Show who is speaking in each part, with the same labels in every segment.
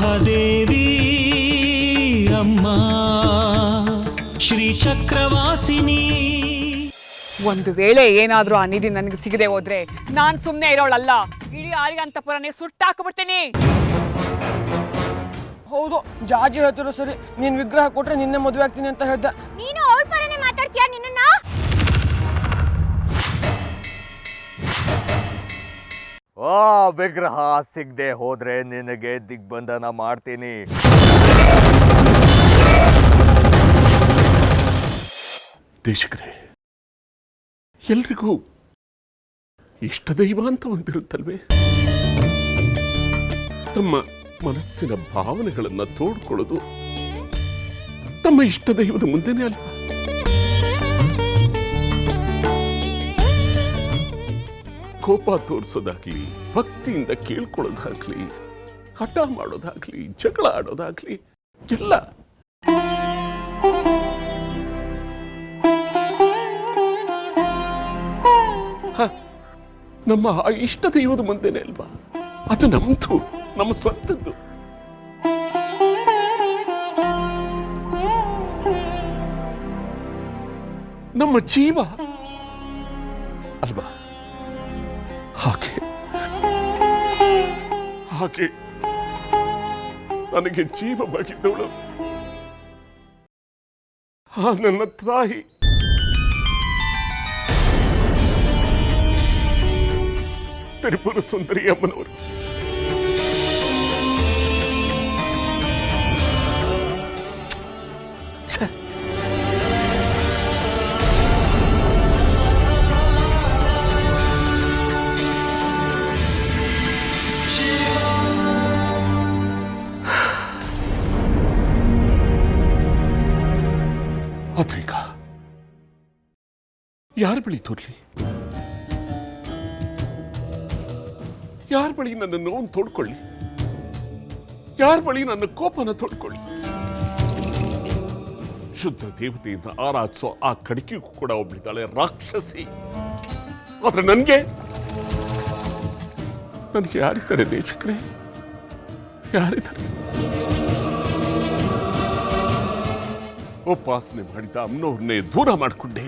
Speaker 1: ಮಹಾದೇವಿ ಅಮ್ಮ ಶ್ರೀ ಚಕ್ರವಾಸಿನಿ.
Speaker 2: ಒಂದು ವೇಳೆ ಏನಾದ್ರೂ ಆ ನಿಧಿ ನನಗೆ ಸಿಗದೆ ಹೋದ್ರೆ ನಾನ್ ಸುಮ್ನೆ ಇರೋಳಲ್ಲ, ಇಡೀ ಆರ್ಯಾಂತಪುರನೇ ಸುಟ್ಟಾಕ್ಬಿಡ್ತೀನಿ.
Speaker 3: ಹೌದು, ಜಾಜಿ ಹೇಳ್ತಿರೋ ಸರಿ. ನೀನ್ ವಿಗ್ರಹ ಕೊಟ್ರೆ ನಿನ್ನೆ ಮದುವೆ ಆಗ್ತೀನಿ ಅಂತ ಹೇಳ್ದ.
Speaker 4: ನೀನು ಅವಳ ಪರನೇ ಮಾತಾಡ್ತೀಯ? ನಿನ್ನ
Speaker 5: ವಿಗ್ರಹ ಸಿಗದೆ ಹೋದ್ರೆ ನಿನಗೆ ದಿಗ್ಬಂಧನ ಮಾಡ್ತೀನಿ.
Speaker 6: ದೇಶಕರೇ, ಎಲ್ರಿಗೂ ಇಷ್ಟ ದೈವ ಅಂತ ಒಂದಿರುತ್ತಲ್ವೇ? ತಮ್ಮ ಮನಸ್ಸಿನ ಭಾವನೆಗಳನ್ನ ತೋಡ್ಕೊಳ್ಳೋದು ತಮ್ಮ ಇಷ್ಟ ದೈವದ ಮುಂದೆನೇ ಅಲ್ವಾ? ಕೋಪ ತೋರಿಸೋದಾಗ್ಲಿ, ಭಕ್ತಿಯಿಂದ ಕೇಳ್ಕೊಳ್ಳೋದಾಗ್ಲಿ, ಹಠ ಮಾಡೋದಾಗ್ಲಿ, ಜಗಳ ಆಡೋದಾಗ್ಲಿ ಎಲ್ಲ ನಮ್ಮ ಇಷ್ಟ ದೈವದ ಮುಂದೆನೆ ಅಲ್ವಾ? ಅದು ನಮ್ದು, ನಮ್ಮ ಸ್ವಂತದ್ದು. ನಮ್ಮ ಜೀವ ಅಲ್ವಾ? ಹಾಗೆ ಹಾಗೆ ನನಗೆ ಜೀವವಾಗಿದ್ದವಳು ನನ್ನ ತಾಯಿ. ತಿರುಪುರ ಸುಂದರಿ ಅಮ್ಮನವರು. ಅದೀಗ ಯಾರ ಬಳಿ ತೋರ್ಲಿ? ಯಾರ ಬಳಿ ನನ್ನ ನೋವು ತೋಡ್ಕೊಳ್ಳಿ? ಯಾರ ಬಳಿ ನನ್ನ ಕೋಪನ ತೋಡ್ಕೊಳ್ಳಿ? ಶುದ್ಧ ದೇವತೆಯಿಂದ ಆರಾಧಿಸೋ ಆ ಕಡಿಕೆಗೂ ಕೂಡ ಒಬ್ಳಿದ್ದಾಳೆ ರಾಕ್ಷಸಿ. ಆದ್ರೆ ನನಗೆ ಯಾರಿದ್ದಾರೆ ದೇಶಕ್ರೆ? ಯಾರಿದ್ದಾರೆ? ಉಪಾಸನೆ ಮಾಡಿದ ಅಮ್ಮನವ್ರನ್ನೇ ದೂರ ಮಾಡಿಕೊಂಡೆ.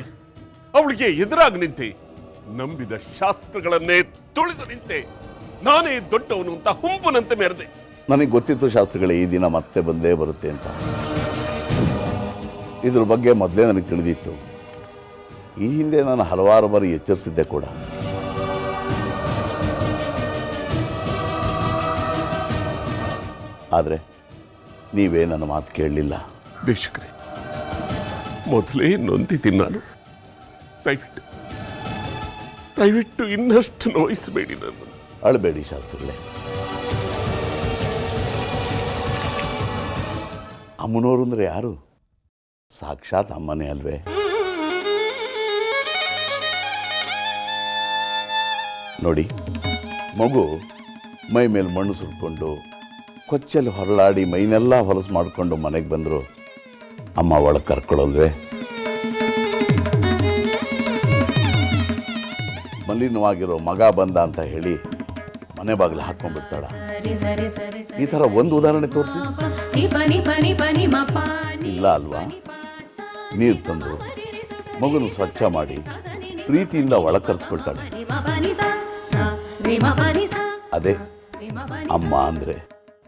Speaker 6: ಅವಳಿಗೆ ಎದುರಾಗಿ ನಿಂತೆ, ನಂಬಿದ ಶಾಸ್ತ್ರಗಳನ್ನೇ ತುಳಿದು ನಿಂತೆ. ನಾನೇ ದೊಡ್ಡವನು ಅಂತ ಹುಂಬನಂತೆ ಮೆರೆದೆ.
Speaker 7: ನನಗೆ ಗೊತ್ತಿತ್ತು ಶಾಸ್ತ್ರಿಗಳೇ, ಈ ದಿನ ಮತ್ತೆ ಬಂದೇ ಬರುತ್ತೆ ಅಂತ. ಇದ್ರ ಬಗ್ಗೆ ಮೊದಲೇ ನನಗೆ ತಿಳಿದಿತ್ತು. ಈ ಹಿಂದೆ ನಾನು ಹಲವಾರು ಬಾರಿ ಎಚ್ಚರಿಸಿದ್ದೆ ಕೂಡ. ಆದರೆ ನೀವೇ ನನ್ನ ಮಾತು ಕೇಳಲಿಲ್ಲ.
Speaker 6: ದೇಶಕ್ರೆ, ಮೊದಲೇ ನೊಂದಿದ್ದೀನಿ ನಾನು. ದಯವಿಟ್ಟು ಇನ್ನಷ್ಟು ನೋಯಿಸಬೇಡಿ ನನ್ನ.
Speaker 7: ಅಳಬೇಡಿ ಶಾಸ್ತ್ರಿಗಳೇ. ಅಮ್ಮನವರು ಅಂದರೆ ಯಾರು? ಸಾಕ್ಷಾತ್ ಅಮ್ಮನೇ ಅಲ್ವೇ? ನೋಡಿ, ಮಗು ಮೈ ಮೇಲೆ ಮಣ್ಣು ಸುರ್ಕೊಂಡು ಕೊಚ್ಚಲ್ಲಿ ಹೊರಳಾಡಿ ಮೈನೆಲ್ಲ ಹೊಲಸು ಮಾಡಿಕೊಂಡು ಮನೆಗೆ ಬಂದರು ಅಮ್ಮ ಒಳಗೆ ಕರ್ಕೊಳ್ಳಲ್ವೇ? ಮಲಿನವಾಗಿರೋ ಮಗ ಬಂದ ಅಂತ ಹೇಳಿ ಮನೆ ಬಾಗಿಲು ಹಾಕೊಂಡ್ಬಿಡ್ತಾಳ. ಈ ಥರ ಒಂದು ಉದಾಹರಣೆ ತೋರಿಸಿ. ಇಲ್ಲ ಅಲ್ವಾ? ನೀರು ತಂದು ಮಗುನ ಸ್ವಚ್ಛ ಮಾಡಿ ಪ್ರೀತಿಯಿಂದ ಒಳಗೆ ಕರೆಸ್ಕೊಳ್ತಾಳೆ. ಅದೇ ಅಮ್ಮ ಅಂದರೆ,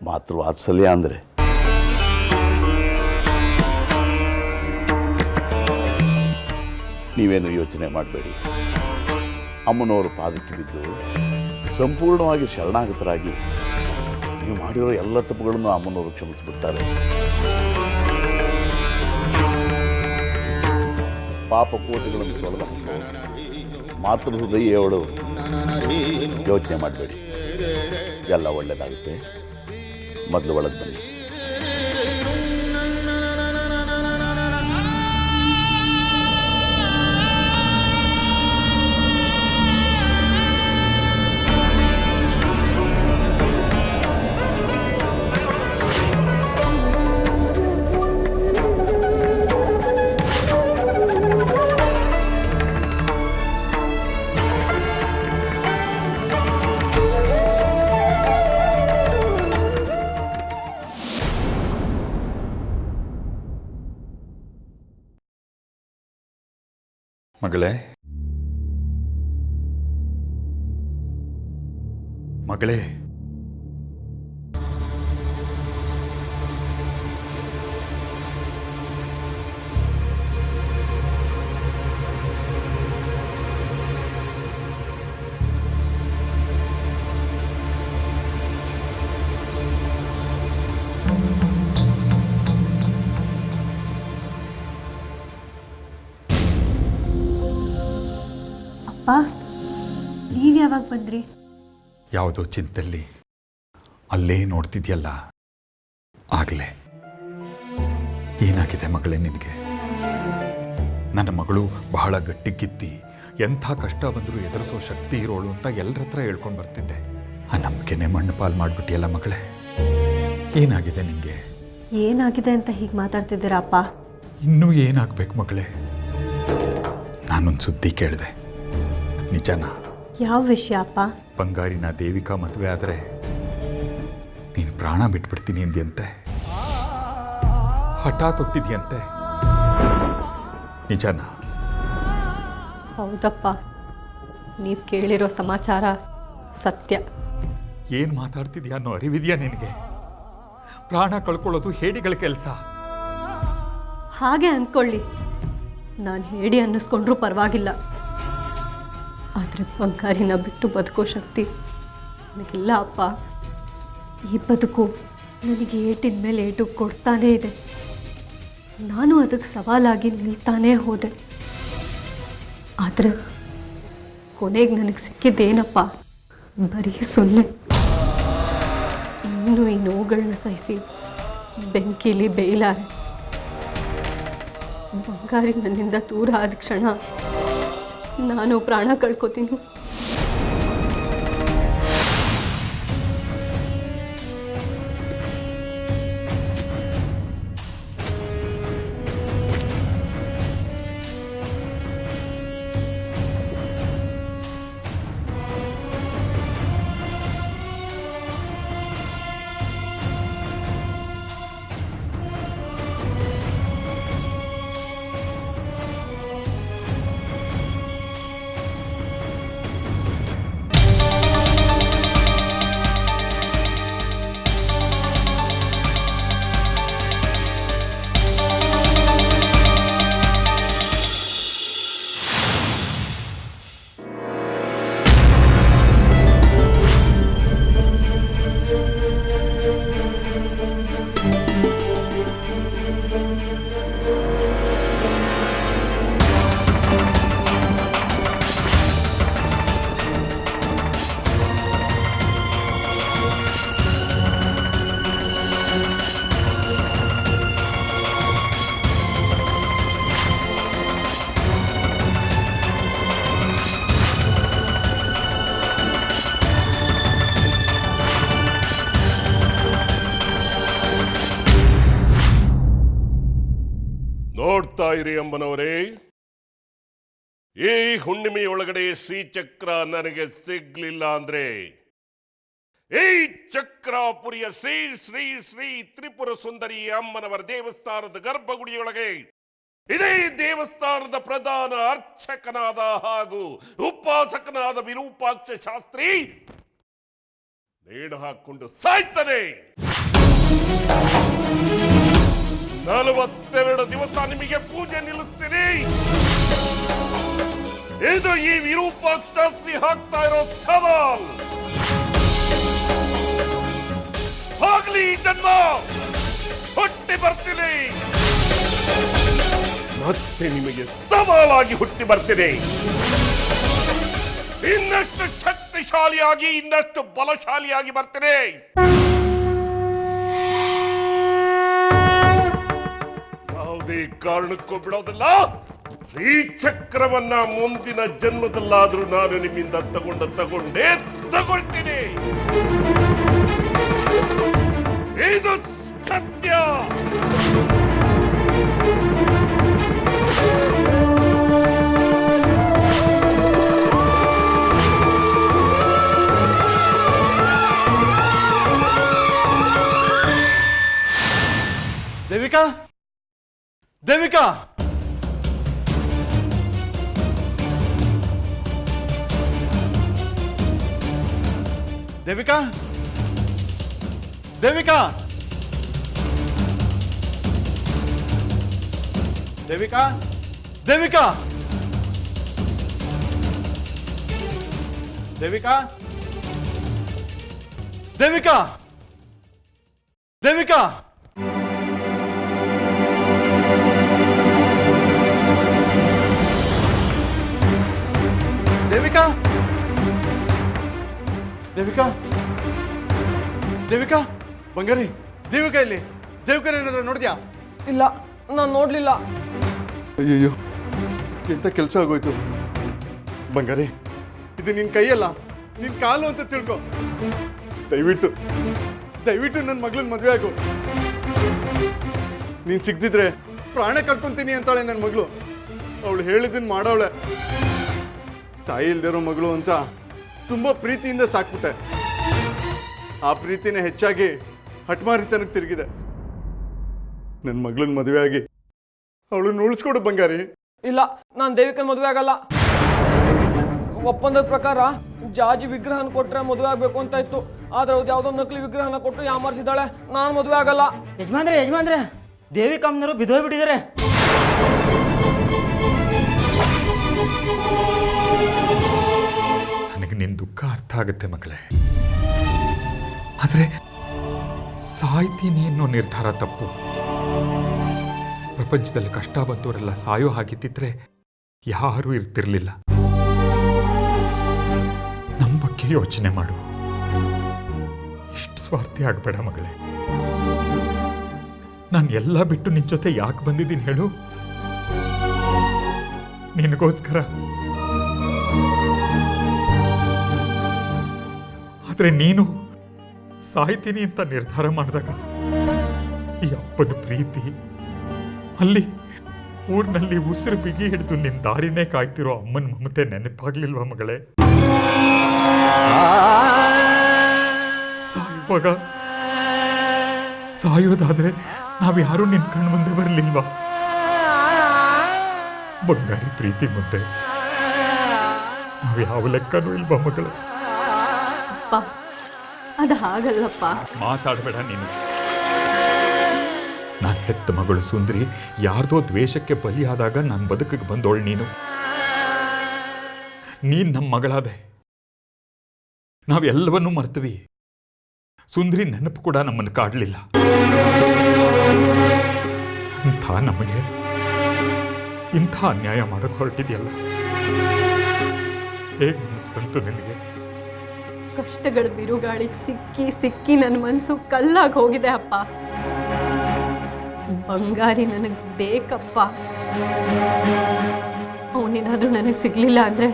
Speaker 7: ಮಾತೃವಾತ್ಸಲ್ಯ ಅಂದರೆ. ನೀವೇನು ಯೋಚನೆ ಮಾಡಬೇಡಿ. ಅಮ್ಮನವರು ಪಾದಕ್ಕೆ ಬಿದ್ದು ಸಂಪೂರ್ಣವಾಗಿ ಶರಣಾಗತರಾಗಿ ನೀವು ಮಾಡಿರೋ ಎಲ್ಲ ತಪ್ಪುಗಳನ್ನು ಅಮ್ಮನವರು ಕ್ಷಮಿಸಿಬಿಡ್ತಾರೆ. ಪಾಪ ಕೋಟಿಗಳನ್ನು ತೊಳೆದ ಮಾತೃ ಹೃದಯವಳು. ಯೋಚನೆ ಮಾಡಬೇಡಿ, ಎಲ್ಲ ಒಳ್ಳೆಯದಾಗುತ್ತೆ. ಮೊದಲು ಒಳಗೆ ಬನ್ನಿ.
Speaker 8: ಮಗಳೇ ಮಗಳೇ
Speaker 9: ಅಪ್ಪ ನೀವು ಯಾವಾಗ ಬಂದ್ರಿ?
Speaker 8: ಯಾವುದೋ ಚಿಂತೆಯಲ್ಲಿ ಅಲ್ಲೇ ನೋಡ್ತಿದ್ಯಲ್ಲ ಆಗಲೇ. ಏನಾಗಿದೆ ಮಗಳೇ ನಿನಗೆ? ನನ್ನ ಮಗಳು ಬಹಳ ಗಟ್ಟಿಗಿತ್ತಿ, ಎಂಥ ಕಷ್ಟ ಬಂದರೂ ಎದುರಿಸೋ ಶಕ್ತಿ ಇರೋಳು ಅಂತ ಎಲ್ಲರ ಹತ್ರ ಹೇಳ್ಕೊಂಡು ಬರ್ತಿದ್ದೆ. ಆ ನಂಬಿಕೆನೆ ಮಣ್ಣು ಪಾಲು ಮಾಡಿಬಿಟ್ಟಿಯಲ್ಲ ಮಗಳೇ. ಏನಾಗಿದೆ ನಿನಗೆ?
Speaker 9: ಏನಾಗಿದೆ ಅಂತ ಹೀಗೆ ಮಾತಾಡ್ತಿದ್ದೀರಾ ಅಪ್ಪ?
Speaker 8: ಇನ್ನೂ ಏನಾಗಬೇಕು ಮಗಳೇ? ನಾನೊಂದು ಸುದ್ದಿ ಕೇಳಿದೆ, ನಿಜನಾ?
Speaker 9: ಯಾವ ವಿಷಯ ಅಪ್ಪ?
Speaker 8: ಬಂಗಾರಿನ ದೇವಿಕಾ ಮದುವೆ ಆದರೆ ನೀನು ಪ್ರಾಣ ಬಿಟ್ಬಿಡ್ತೀನಿ ಎಂದಿಯಂತೆ, ಹಠ ತೊಟ್ಟಿದ್ಯಂತೆ, ನಿಜನಾ?
Speaker 9: ಹೌದಪ್ಪ, ನೀವು ಕೇಳಿರೋ ಸಮಾಚಾರ ಸತ್ಯ.
Speaker 8: ಏನು ಮಾತಾಡ್ತಿದ್ಯಾ ಅನ್ನೋ ಅರಿವಿದೆಯಾ ನಿನಗೆ? ಪ್ರಾಣ ಕಳ್ಕೊಳ್ಳೋದು ಹೇಡಿಗಳ ಕೆಲಸ.
Speaker 9: ಹಾಗೆ ಅಂದ್ಕೊಳ್ಳಿ, ನಾನು ಹೇಳಿ ಅನ್ನಿಸ್ಕೊಂಡ್ರೂ ಪರವಾಗಿಲ್ಲ. ಆದರೆ ಬಂಗಾರಿನ ಬಿಟ್ಟು ಬದುಕೋ ಶಕ್ತಿ ನನಗಿಲ್ಲ ಅಪ್ಪ. ಈ ಬದುಕು ನನಗೆ ಏಟಿನ ಮೇಲೆ ಏಟು ಕೊಡ್ತಾನೇ ಇದೆ. ನಾನು ಅದಕ್ಕೆ ಸವಾಲಾಗಿ ನಿಲ್ತಾನೇ ಹೋದೆ. ಆದರೆ ಕೊನೆಗೆ ನನಗೆ ಸಿಕ್ಕಿದ್ದೇನಪ್ಪ? ಬರೀ ಸೊನ್ನೆ. ಇನ್ನೂ ಈ ನೋವುಗಳನ್ನ ಸಹಿಸಿ ಬೆಂಕಿಲಿ ಬೇಯಲಾರೆ. ಬಂಗಾರಿ ನನ್ನಿಂದ ದೂರ ಆದ ಕ್ಷಣ ನಾನು ಪ್ರಾಣ ಕಳ್ಕೊತೀನಿ.
Speaker 6: ನೋಡ್ತಾ ಇರಿ ಅಮ್ಮನವರೇ, ಈ ಹುಣ್ಣಿಮೆಯೊಳಗಡೆ ಶ್ರೀಚಕ್ರ ನನಗೆ ಸಿಗ್ಲಿಲ್ಲ ಅಂದ್ರೆ ಈ ಚಕ್ರಾಪುರಿಯ ಶ್ರೀ ಶ್ರೀ ಶ್ರೀ ತ್ರಿಪುರ ಸುಂದರಿ ಅಮ್ಮನವರ ದೇವಸ್ಥಾನದ ಗರ್ಭಗುಡಿಯೊಳಗೆ ಇದೇ ದೇವಸ್ಥಾನದ ಪ್ರಧಾನ ಅರ್ಚಕನಾದ ಹಾಗೂ ಉಪಾಸಕನಾದ ವಿರೂಪಾಕ್ಷ ಶಾಸ್ತ್ರಿ ನೇಣು ಹಾಕೊಂಡು ಸಾಯ್ತಾನೆ. 42 ದಿವಸ ನಿಮಗೆ ಪೂಜೆ ನಿಲ್ಲಿಸ್ತೀನಿ. ಇದು ಈ ವಿರೂಪಾಕ್ಷ ಶಾಸ್ತ್ರಿ ಹಾಕ್ತಾ ಇರೋ ಸವಾಲ್. ಆಗ್ಲಿ ಜನ್ಮ ಹುಟ್ಟಿ ಬರ್ತೀನಿ, ಮತ್ತೆ ನಿಮಗೆ ಸವಾಲಾಗಿ ಹುಟ್ಟಿ ಬರ್ತೀನಿ. ಇನ್ನಷ್ಟು ಶಕ್ತಿಶಾಲಿಯಾಗಿ, ಇನ್ನಷ್ಟು ಬಲಶಾಲಿಯಾಗಿ ಬರ್ತೀನಿ. ಯಾವುದೇ ಕಾರಣಕ್ಕೂ ಬಿಡೋದಿಲ್ಲ. ಶ್ರೀಚಕ್ರವನ್ನ ಮುಂದಿನ ಜನ್ಮದಲ್ಲಾದ್ರೂ ನಾನು ನಿಮ್ಮಿಂದ ತಗೊಳ್ತೀನಿ. ಇದು ಸತ್ಯ.
Speaker 10: ದೇವಿಕಾ, ದೇವಿಕಾ, ದೇವಿಕಾ ದೇವಿಕಾ ದೇವಿಕಾ ದೇವಿಕಾ ದೇವಿಕಾ ದೇವಿಕಾ ದೇವಿಕಾ ದೇವಿಕಾ ದೇವಿಕಾ ದೇವಿಕಾ ಬಂಗಾರಿ ದೇವಿಕಾ ಇಲ್ಲಿ ದೇವಿಕಾ ಏನಾದ್ರು ನೋಡಿದ್ಯಾ?
Speaker 3: ಇಲ್ಲ ನಾನು ನೋಡಲಿಲ್ಲ.
Speaker 10: ಅಯ್ಯಯ್ಯೋ ಎಂತ ಕೆಲಸ ಆಗೋಯ್ತು. ಬಂಗಾರಿ ಇದು ನಿನ್ನ ಕೈಯಲ್ಲ, ನಿನ್ನ ಕಾಲು ಅಂತ ತಿಳ್ಕೊ. ದಯವಿಟ್ಟು ದಯವಿಟ್ಟು ನನ್ನ ಮಗಳನ್ನ ಮದುವೆ ಆಗು. ನೀನು ಸಿಗ್ದಿದ್ರೆ ಪ್ರಾಣ ಕಟ್ಕೊಂತೀನಿ ಅಂತಾಳೆ ನನ್ನ ಮಗಳು. ಅವಳು ಹೇಳಿದ್ದನ್ನು ಮಾಡವಳೆ. ತಾಯಿ ಇಲ್ದಿರೋ ಮಗಳು ಅಂತ ತುಂಬ ಪ್ರೀತಿಯಿಂದ ಸಾಕ್ಬಿಟ್ಟೆ. ಆ ಪ್ರೀತಿನೇ ಹೆಚ್ಚಾಗಿ ಹಠಮಾರಿತನಕ್ಕೆ ತಿರುಗಿದೆ. ನನ್ನ ಮಗಳನ್ನ ಮದುವೆ ಆಗಿ ಅವಳನ್ನ ಉಳಿಸ್ಕೊಡು ಬಂಗಾರಿ.
Speaker 3: ಇಲ್ಲ, ನಾನು ದೇವಿಕನ ಮದುವೆ ಆಗಲ್ಲ. ಒಪ್ಪಂದದ ಪ್ರಕಾರ ಜಾಜಿ ವಿಗ್ರಹನ ಕೊಟ್ರೆ ಮದುವೆ ಆಗಬೇಕು ಅಂತ ಇತ್ತು. ಆದ್ರೆ ಅವ್ದು ಯಾವುದೋ ನಕಲಿ ವಿಗ್ರಹನ ಕೊಟ್ಟು ಯಾಮಾರಿಸಿದಾಳೆ. ನಾನು ಮದುವೆ ಆಗಲ್ಲ.
Speaker 11: ಯಜಮಾನ್ರೆ ದೇವಿಕಮ್ಮನವರು ಬಿದ್ದೋಗ್ಬಿಟ್ಟಿದ್ದಾರೆ.
Speaker 8: ನನಗೆ ನಿನ್ನ ದುಃಖ ಅರ್ಥ ಆಗುತ್ತೆ ಮಗಳೇ, ಆದರೆ ಸಾಯ್ತೀನಿ ಅನ್ನೋ ನಿರ್ಧಾರ ತಪ್ಪು. ಪ್ರಪಂಚದಲ್ಲಿ ಕಷ್ಟ ಬಂದವರೆಲ್ಲ ಸಾಯೋ ಹಾಗಿದ್ದಿದ್ರೆ ಯಾರೂ ಇರ್ತಿರ್ಲಿಲ್ಲ. ನಮ್ಮ ಬಗ್ಗೆ ಯೋಚನೆ ಮಾಡು. ಇಷ್ಟು ಸ್ವಾರ್ಥಿ ಆಗಬೇಡ ಮಗಳೇ. ನಾನು ಎಲ್ಲ ಬಿಟ್ಟು ನಿನ್ನ ಜೊತೆ ಯಾಕೆ ಬಂದಿದ್ದೀನಿ ಹೇಳು? ನಿನಗೋಸ್ಕರ. ಆದ್ರೆ ನೀನು ಸಾಯ್ತೀನಿ ಅಂತ ನಿರ್ಧಾರ ಮಾಡಿದಾಗ ಈ ಅಪ್ಪನ ಪ್ರೀತಿ, ಅಲ್ಲಿ ಊರಿನಲ್ಲಿ ಉಸಿರು ಬಿಗಿ ಹಿಡಿದು ನಿನ್ನ ದಾರಿನೇ ಕಾಯ್ತಿರೋ ಅಮ್ಮನ ಮಮತೆ ನೆನಪಾಗ್ಲಿಲ್ವಾ ಮಗಳೇ? ಸಾಯುವಾಗ ಸಾಯೋದಾದ್ರೆ ನಾವ್ಯಾರೂ ನಿನ್ನ ಕಣ್ಣು ಮುಂದೆ ಬರಲಿಲ್ವಾ? ಬಂಗಾರಿ ಪ್ರೀತಿ ಮುಂದೆ ನಾವ್ಯಾವ ಲೆಕ್ಕನೂ ಇಲ್ವಾ ಮಗಳೇ?
Speaker 9: ಅದು ಹಾಗಲ್ಲಪ್ಪ.
Speaker 8: ಮಾತಾಡಬೇಡ ನೀನು. ನಾನು ಹೆತ್ತ ಮಗಳು ಸುಂದ್ರಿ ಯಾರ್ದೋ ದ್ವೇಷಕ್ಕೆ ಬಲಿಯಾದಾಗ ನನ್ನ ಬದುಕಿಗೆ ಬಂದೋಳು ನೀನು. ನೀನ್ ನಮ್ಮ ಮಗಳಾದೆ. ನಾವೆಲ್ಲವನ್ನೂ ಮರ್ತೀವಿ. ಸುಂದ್ರಿ ನೆನಪು ಕೂಡ ನಮ್ಮನ್ನು ಕಾಡಲಿಲ್ಲ. ಅಂಥ ನಮಗೆ ಇಂಥ ಅನ್ಯಾಯ ಮಾಡಕ್ಕೆ ಹೊರಟಿದೆಯಲ್ಲ, ಹೇಗೆ ಮನಸ್ಸು ಬಂತು ನಿನಗೆ?
Speaker 9: ಕಷ್ಟಗಳ ಬಿರುಗಾಳಿಗೆ ಸಿಕ್ಕಿ ಸಿಕ್ಕಿ ನನ್ನ ಮನಸ್ಸು ಕಲ್ಲಾಗಿ ಹೋಗಿದೆ ಅಪ್ಪ. ಬಂಗಾರಿ ನನಗೆ ಬೇಕಪ್ಪ. ಅವನೇನಾದ್ರೂ ನನಗೆ ಸಿಗ್ಲಿಲ್ಲ ಅಂದ್ರೆ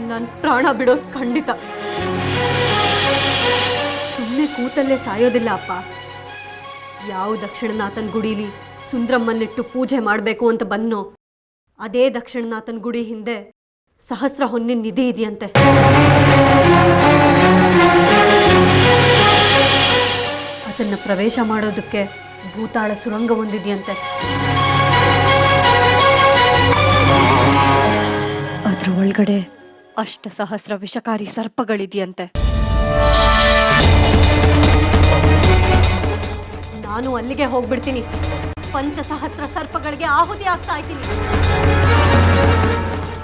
Speaker 9: ನನ್ನ ಪ್ರಾಣ ಬಿಡೋದು ಖಂಡಿತ. ಸುಮ್ಮನೆ ಕೂತಲ್ಲೇ ಸಾಯೋದಿಲ್ಲ ಅಪ್ಪ. ಯಾವ ದಕ್ಷಿಣನಾಥನ ಗುಡಿಲಿ ಸುಂದ್ರಮ್ಮನಿಟ್ಟು ಪೂಜೆ ಮಾಡಬೇಕು ಅಂತ ಬನ್ನೋ, ಅದೇ ದಕ್ಷಿಣನಾಥನ ಗುಡಿ ಹಿಂದೆ ಸಹಸ್ರ ಹೊನ್ನಿನ ನಿಧಿ ಇದೆಯಂತೆ. ಅದನ್ನು ಪ್ರವೇಶ ಮಾಡೋದಕ್ಕೆ ಭೂತಾಳ ಸುರಂಗ ಹೊಂದಿದೆಯಂತೆ. ಅದ್ರ ಒಳಗಡೆ ಅಷ್ಟಸಹಸ್ರ ವಿಷಕಾರಿ ಸರ್ಪಗಳಿದೆಯಂತೆ. ನಾನು ಅಲ್ಲಿಗೆ ಹೋಗ್ಬಿಡ್ತೀನಿ. ಪಂಚಸಹಸ್ರ ಸರ್ಪಗಳಿಗೆ ಆಹುತಿ ಆಗ್ತಾ ಇದ್ದೀನಿ.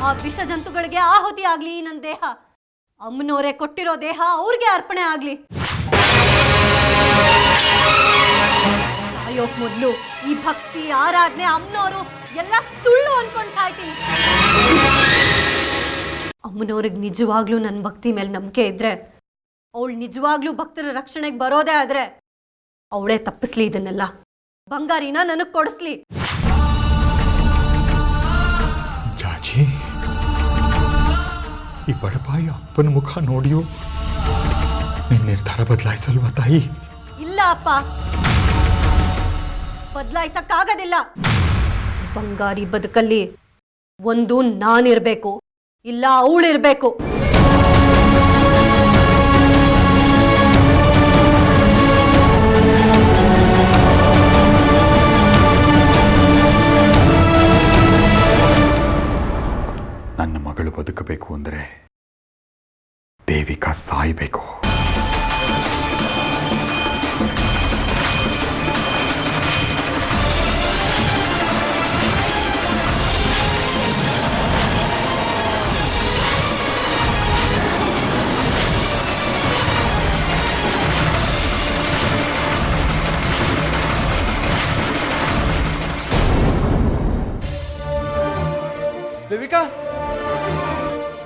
Speaker 9: ಆ ವಿಷ ಜಂತುಗಳಿಗೆ ಆಹುತಿ ಆಗ್ಲಿ ನನ್ನ ದೇಹ. ಅಮ್ಮನವರೇ ಕೊಟ್ಟಿರೋ ದೇಹ ಅವ್ರಿಗೆ ಅರ್ಪಣೆ ಆಗ್ಲಿ. ಸಾಯೋಕ್ ಮೊದಲು ಈ ಭಕ್ತಿ ಆರಾಧನೆ ಅಮ್ಮನವರು ಎಲ್ಲ ಸುಳ್ಳು ಅನ್ಕೊಂಡು ಸಾಯ್ತೀನಿ. ಅಮ್ಮನವ್ರಿಗೆ ನಿಜವಾಗ್ಲೂ ನನ್ನ ಭಕ್ತಿ ಮೇಲೆ ನಂಬಿಕೆ ಇದ್ರೆ, ಅವಳು ನಿಜವಾಗ್ಲೂ ಭಕ್ತರ ರಕ್ಷಣೆಗೆ ಬರೋದೇ ಆದ್ರೆ ಅವಳೇ ತಪ್ಪಿಸ್ಲಿ ಇದನ್ನೆಲ್ಲ. ಬಂಗಾರಿನ ನನಗೆ ಕೊಡಿಸ್ಲಿ.
Speaker 8: ಜಾಜಿ, ಈ ಬಡಪಾಯಿ ಅಪ್ಪನ ಮುಖ ನೋಡಿಯೋ ನಿನ್ನ ನಿರ್ಧಾರ ಬದಲಾಯಿಸಲ್ವಾ ತಾಯಿ?
Speaker 9: ಇಲ್ಲ ಅಪ್ಪ, ಬದಲಾಯಿಸಕ್ಕಾಗೋದಿಲ್ಲ. ಬಂಗಾರಿ ಬದುಕಲ್ಲಿ ಒಂದು ನಾನಿರ್ಬೇಕು, ಇಲ್ಲ ಅವಳಿರ್ಬೇಕು.
Speaker 8: ನನ್ನ ಮಗಳು ಬದುಕಬೇಕು ಅಂದರೆ ದೇವಿಕಾ ಸಾಯಬೇಕು.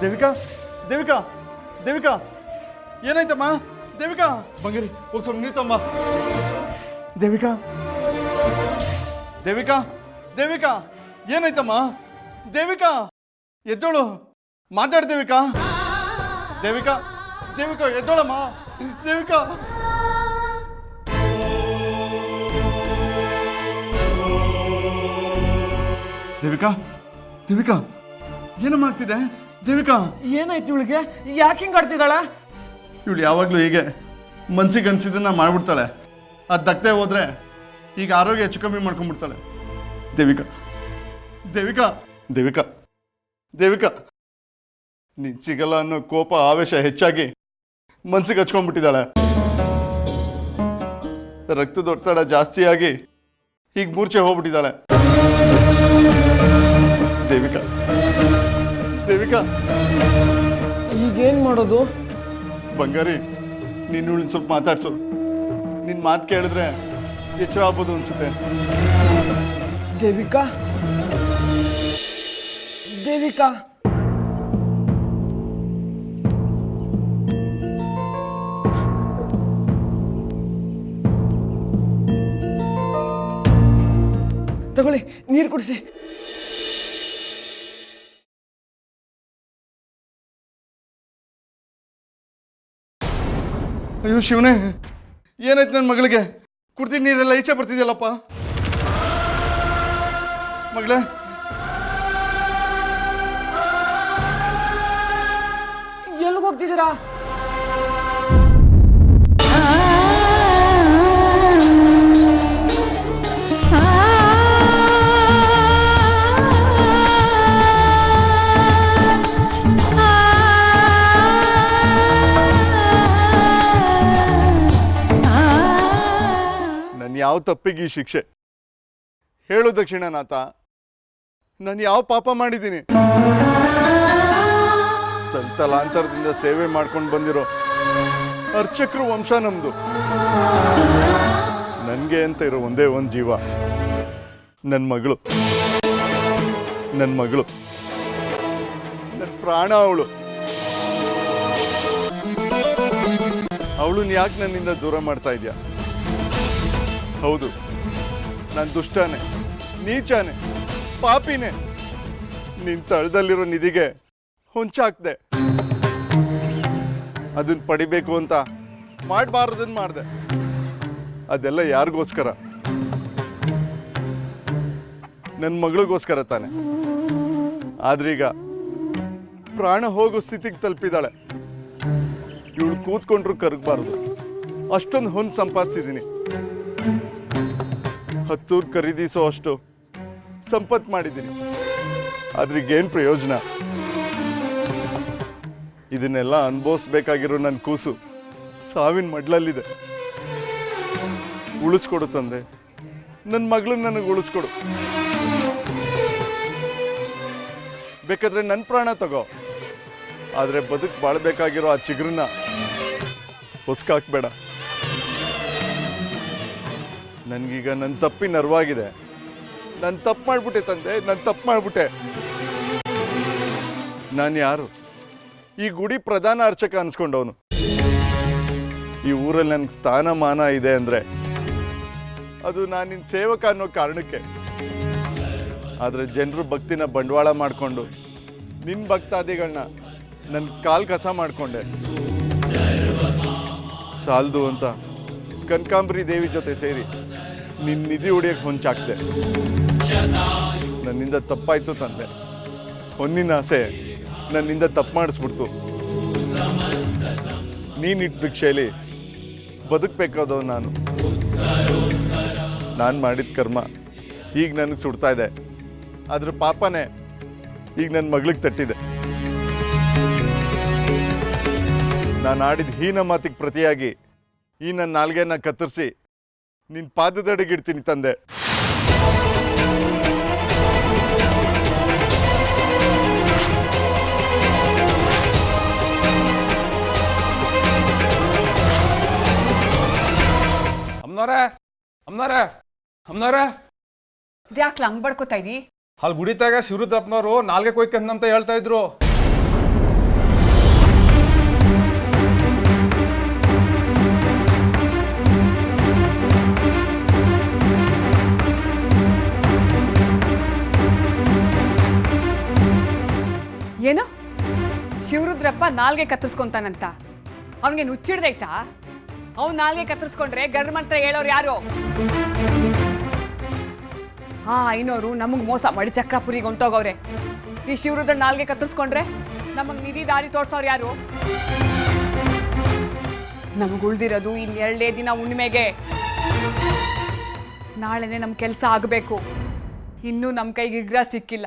Speaker 10: ದೇವಿಕಾ ದೇವಿಕಾ ದೇವಿಕಾ ಏನಾಯ್ತಮ್ಮ ದೇವಿಕಾ ಬಂಗಾರಿ ಹೋಗಿ ಸ್ವಲ್ಪ ನೀರು ತಮ್ಮ ದೇವಿಕಾ ದೇವಿಕಾ ದೇವಿಕಾ ಏನಾಯ್ತಮ್ಮ ದೇವಿಕಾ ಎದ್ದೋಳು ಮಾತಾಡ್ ದೇವಿಕಾ ದೇವಿಕಾ ದೇವಿಕಾ ಎದ್ದೋಳಮ್ಮ ದೇವಿಕಾ ದೇವಿಕಾ ದೇವಿಕಾ ಏನಮ್ಮ ಆಗ್ತಿದೆ ದೇವಿಕಾ
Speaker 3: ಏನಾಯ್ತು ಇವಳಿಗೆ ಯಾಕೆ ಹಿಂಗೆ ಆಡ್ತಿದ್ದಾಳೆ?
Speaker 10: ಇವಳು ಯಾವಾಗಲೂ ಹೀಗೆ ಮನ್ಸಿಗೆ ಅನ್ಸಿದ್ದನ್ನ ಮಾಡ್ಬಿಡ್ತಾಳೆ. ಅದು ದಕ್ಕದೆ ಹೋದ್ರೆ ಈಗ ಆರೋಗ್ಯ ಹೆಚ್ಚು ಕಮ್ಮಿ ಮಾಡ್ಕೊಂಡ್ಬಿಡ್ತಾಳೆ. ದೇವಿಕಾ ದೇವಿಕಾ ದೇವಿಕಾ ದೇವಿಕಾ ನೀನ್ ಸಿಗಲ್ಲ ಅನ್ನೋ ಕೋಪ ಆವೇಶ ಹೆಚ್ಚಾಗಿ ಮನ್ಸಿಗೆ ಹಚ್ಕೊಂಡ್ಬಿಟ್ಟಿದ್ದಾಳೆ. ರಕ್ತದ ಒತ್ತಡ ಜಾಸ್ತಿಯಾಗಿ ಈಗ ಮೂರ್ಛೆ ಹೋಗ್ಬಿಟ್ಟಿದ್ದಾಳೆ. ದೇವಿಕಾ ದೇವಿಕಾ
Speaker 3: ಈಗೇನು ಮಾಡೋದು?
Speaker 10: ಬಂಗಾರಿ ನೀನು ಇವಳನ್ನ ಸ್ವಲ್ಪ ಮಾತಾಡ್ಸು. ನಿನ್ನ ಮಾತು ಕೇಳಿದ್ರೆ ಎಚ್ಚರ ಆಗ್ಬೋದು ಅನ್ಸುತ್ತೆ.
Speaker 3: ದೇವಿಕಾ ದೇವಿಕಾ ತಗೊಳ್ಳಿ ನೀರು ಕುಡಿಸಿ.
Speaker 10: ಅಯ್ಯೋ ಶಿವನೇ, ಏನಾಯ್ತು ನನ್ನ ಮಗಳಿಗೆ? ಕುಡ್ತೀನಿ ನೀರೆಲ್ಲ ಈಚೆ ಬರ್ತಿದ್ಯಲ್ಲಪ್ಪ. ಮಗಳೇ
Speaker 3: ಎಲ್ಲಿಗೆ ಹೋಗ್ತಿದ್ದೀರಾ?
Speaker 10: ನನ್ನ ಯಾವ ತಪ್ಪಿಗೆ ಈ ಶಿಕ್ಷೆ? ಹೇಳು ದಕ್ಷಿಣನಾಥ, ನಾನು ಯಾವ ಪಾಪ ಮಾಡಿದ್ದೀನಿ? ತಲಾಂತರದಿಂದ ಸೇವೆ ಮಾಡ್ಕೊಂಡು ಬಂದಿರೋ ಅರ್ಚಕರು ವಂಶ ನಮ್ದು. ನನಗೆ ಅಂತ ಇರೋ ಒಂದೇ ಒಂದು ಜೀವ, ನನ್ನ ಮಗಳು. ನನ್ನ ಮಗಳು, ನನ್ನ ಪ್ರಾಣ ಅವಳು. ಅವಳನ್ನ ಯಾಕೆ ನನ್ನಿಂದ ದೂರ ಮಾಡ್ತಾ ಇದೆಯಾ? ಹೌದು, ನಾನು ದುಷ್ಟನೇ, ನೀಚಾನೆ, ಪಾಪಿನೇ. ನಿನ್ನ ತಳದಲ್ಲಿರೋ ನಿಧಿಗೆ ಹೊಂಚಾಕ್ದೆ. ಅದನ್ನ ಪಡಿಬೇಕು ಅಂತ ಮಾಡಬಾರದನ್ನ ಮಾಡಿದೆ. ಅದೆಲ್ಲ ಯಾರಿಗೋಸ್ಕರ? ನನ್ನ ಮಗಳಿಗೋಸ್ಕರ ತಾನೆ. ಆದ್ರೀಗ ಪ್ರಾಣ ಹೋಗೋ ಸ್ಥಿತಿಗೆ ತಲುಪಿದಾಳೆ. ಇವಳು ಕೂತ್ಕೊಂಡ್ರು ಕರಗಬಾರ್ದು, ಅಷ್ಟೊಂದು ಹೊಂದು ಸಂಪಾದಿಸಿದ್ದೀನಿ. ಹತ್ತೂರು ಖರೀದಿಸೋ ಅಷ್ಟು ಸಂಪತ್ತು ಮಾಡಿದ್ದೀನಿ. ಆದ್ರಿಗೇನು ಪ್ರಯೋಜನ? ಇದನ್ನೆಲ್ಲ ಅನುಭವಿಸ್ಬೇಕಾಗಿರೋ ನನ್ನ ಕೂಸು ಸಾವಿನ ಮಡ್ಲಲ್ಲಿದೆ. ಉಳಿಸ್ಕೊಡು ತಂದೆ, ನನ್ನ ಮಗಳನ್ನ ನನಗೆ ಉಳಿಸ್ಕೊಡು. ಬೇಕಾದ್ರೆ ನನ್ನ ಪ್ರಾಣ ತಗೋ, ಆದರೆ ಬದುಕು ಬಾಳ್ಬೇಕಾಗಿರೋ ಆ ಚಿಗುರನ್ನ ಹೊಸ್ಕಾಕ್ಬೇಡ. ನನಗೀಗ ನನ್ನ ತಪ್ಪಿನ ಅರಿವಾಗಿದೆ. ನಾನು ತಪ್ಪು ಮಾಡ್ಬಿಟ್ಟೆ ತಂದೆ, ನಾನು ತಪ್ಪು ಮಾಡ್ಬಿಟ್ಟೆ. ನಾನು ಯಾರು? ಈ ಗುಡಿ ಪ್ರಧಾನ ಅರ್ಚಕ ಅನ್ಸ್ಕೊಂಡವನು. ಈ ಊರಲ್ಲಿ ನನಗೆ ಸ್ಥಾನಮಾನ ಇದೆ ಅಂದರೆ ಅದು ನಾನು ನಿನ್ನ ಸೇವಕ ಅನ್ನೋ ಕಾರಣಕ್ಕೆ. ಆದರೆ ಜನರು ಭಕ್ತಿನ ಬಂಡವಾಳ ಮಾಡಿಕೊಂಡು ನಿನ್ನ ಭಕ್ತಾದಿಗಳನ್ನ ನನ್ನ ಕಾಲು ಕಸ ಮಾಡಿಕೊಂಡೆ. ಸಾಲದು ಅಂತ ಕನಕಾಂಬರಿ ದೇವಿ ಜೊತೆ ಸೇರಿ ನಿನ್ನ ನಿಧಿ ಹೊಡಿಯೋಕ್ಕೆ ಹೊಂಚಾಕ್ದೆ. ನನ್ನಿಂದ ತಪ್ಪಾಯ್ತು ತಂದೆ. ಹೊನ್ನಿನ ಆಸೆ ನನ್ನಿಂದ ತಪ್ಪು ಮಾಡಿಸ್ಬಿಡ್ತು. ನೀನಿಟ್ಟು ಭಿಕ್ಷೆಯಲ್ಲಿ ಬದುಕಬೇಕಾದವ ನಾನು. ಮಾಡಿದ ಕರ್ಮ ಈಗ ನನಗೆ ಸುಡ್ತಾ ಇದೆ. ಅದ್ರ ಪಾಪನೇ ಈಗ ನನ್ನ ಮಗಳಿಗೆ ತಟ್ಟಿದೆ. ನಾನು ಆಡಿದ ಹೀನ ಮಾತಿಗೆ ಪ್ರತಿಯಾಗಿ ಈ ನನ್ನ ನಾಲ್ಗೆನ ಕತ್ತರಿಸಿ ನಿನ್ನ ಪಾದದಡಿಗಿಡ್ತೀನಿ ತಂದೆ.
Speaker 3: ಅಮ್ನವ್ರೆ
Speaker 2: ಯಾಕೆ ಹಂಗ್ ಬಡ್ಕೋತಾ ಇದ್ದೀ?
Speaker 3: ಅಲ್ಲಿ ಗುಡಿತಾಗ ಶಿವರುದ್ರಪ್ಪನವರು ನಾಲ್ಗೆ ಕೊಯ್ಕಂತ ಹೇಳ್ತಾ ಇದ್ರು.
Speaker 2: ಶಿವರುದ್ರಪ್ಪ ನಾಲ್ಗೆ ಕತ್ತರಿಸ್ಕೊಂತಾನಂತ ಅವನಿಗೆ ನುಚ್ಚಿಡ್ದೈತಾ? ಅವ್ನು ನಾಲ್ಗೆ ಕತ್ತರಿಸ್ಕೊಂಡ್ರೆ ಗರ್ಮಂತ್ರ ಹೇಳೋರು ಯಾರು? ಹಾ ಐನೋರು ನಮಗೆ ಮೋಸ ಮಾಡಿ ಚಕ್ರಪುರಿಗೆ ಹೊಂಟೋಗವ್ರೆ. ಈ ಶಿವರುದ್ರ ನಾಲ್ಗೆ ಕತ್ತರಿಸ್ಕೊಂಡ್ರೆ ನಮಗೆ ನಿಧಿ ದಾರಿ ತೋರ್ಸೋರು ಯಾರು? ನಮಗೆ ಉಳ್ದಿರೋದು ಇನ್ನೆರಡೇ ದಿನ ಹುಣ್ಣಿಮೆಗೆ. ನಾಳೆನೆ ನಮ್ಮ ಕೆಲಸ ಆಗಬೇಕು. ಇನ್ನೂ ನಮ್ಮ ಕೈಗೆ ವಿಗ್ರಹ ಸಿಕ್ಕಿಲ್ಲ.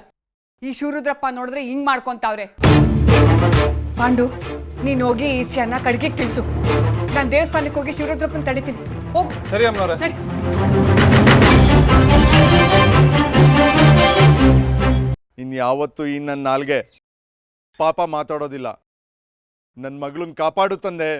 Speaker 2: ಈ ಶಿವರುದ್ರಪ್ಪ ನೋಡಿದ್ರೆ ಹಿಂಗ್ ಮಾಡ್ಕೊಂತಾವ್ರೆ. ಪಾಂಡು, ನೀನು ಹೋಗಿ ಈಚೆಯನ್ನ ಕಡ್ಗಿಗೆ ತಿಳಿಸು. ನಾನು ದೇವಸ್ಥಾನಕ್ಕೆ ಹೋಗಿ ಶಿವರುದ್ರಪ್ಪನ ತಡಿತೀನಿ. ಹೋಗು.
Speaker 3: ಸರಿ ಅಮ್ಮನವ್ರೆ.
Speaker 2: ನಡಿ.
Speaker 10: ಇನ್ಯಾವತ್ತೂ ಈ ನನ್ನ ನಾಲ್ಗೆ ಪಾಪ ಮಾತಾಡೋದಿಲ್ಲ. ನನ್ನ ಮಗಳನ್ನ ಕಾಪಾಡು ತಂದೆ.